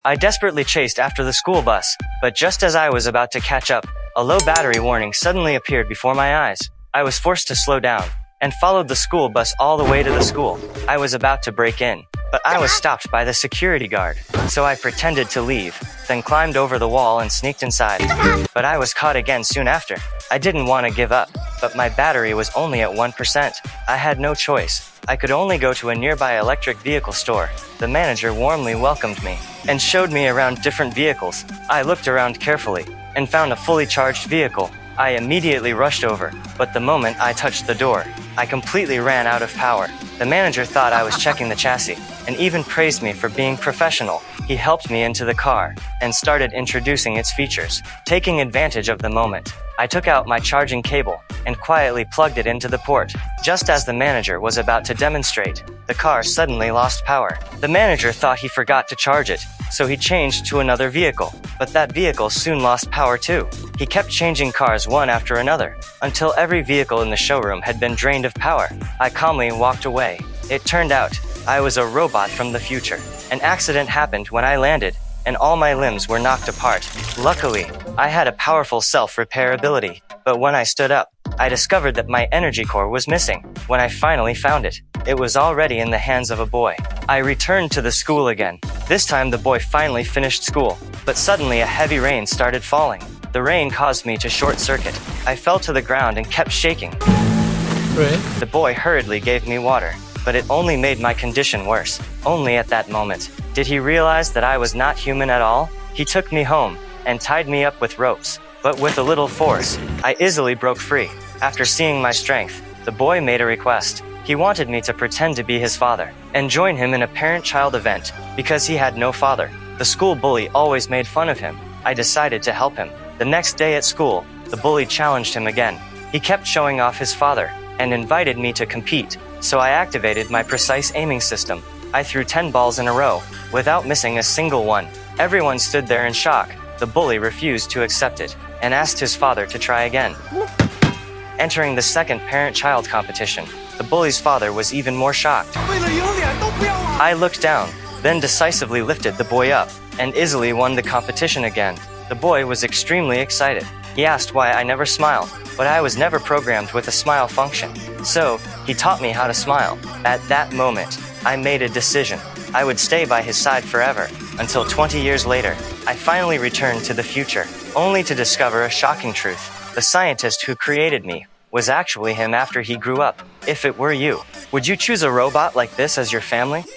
I desperately chased after the school bus, but just as I was about to catch up, a low battery warning suddenly appeared before my eyes. I was forced to slow down, and followed the school bus all the way to the school. I was about to break in, but I was stopped by the security guard. So I pretended to leave, then climbed over the wall and sneaked inside. But I was caught again soon after. I didn't want to give up, but my battery was only at 1%. I had no choice. I could only go to a nearby electric vehicle store. The manager warmly welcomed me and showed me around different vehicles. I looked around carefully and found a fully charged vehicle. I immediately rushed over, but the moment I touched the door, I completely ran out of power. The manager thought I was checking the chassis and even praised me for being professional. He helped me into the car and started introducing its features. Taking advantage of the moment, I took out my charging cable and quietly plugged it into the port. Just as the manager was about to demonstrate, the car suddenly lost power. The manager thought he forgot to charge it, so he changed to another vehicle, but that vehicle soon lost power too. He kept changing cars one after another, until every vehicle in the showroom had been drained of power. I calmly walked away. It turned out, I was a robot from the future. An accident happened when I landed, and all my limbs were knocked apart. Luckily, I had a powerful self-repair ability, but when I stood up, I discovered that my energy core was missing. When I finally found it, it was already in the hands of a boy. I returned to the school again. This time the boy finally finished school, but suddenly a heavy rain started falling. The rain caused me to short circuit. I fell to the ground and kept shaking. The boy hurriedly gave me water, but it only made my condition worse. Only at that moment did he realize that I was not human at all. He took me home and tied me up with ropes, but with a little force, I easily broke free. After seeing my strength, the boy made a request. He wanted me to pretend to be his father and join him in a parent-child event because he had no father. The school bully always made fun of him. I decided to help him. The next day at school, the bully challenged him again. He kept showing off his father and invited me to compete, so I activated my precise aiming system. I threw 10 balls in a row, without missing a single one. Everyone stood there in shock. The bully refused to accept it and asked his father to try again. Entering the second parent-child competition, the bully's father was even more shocked. I looked down, then decisively lifted the boy up, and easily won the competition again. The boy was extremely excited. He asked why I never smiled, but I was never programmed with a smile function. So, he taught me how to smile. At that moment, I made a decision. I would stay by his side forever, until 20 years later, I finally returned to the future, only to discover a shocking truth. The scientist who created me was actually him after he grew up. If it were you, would you choose a robot like this as your family?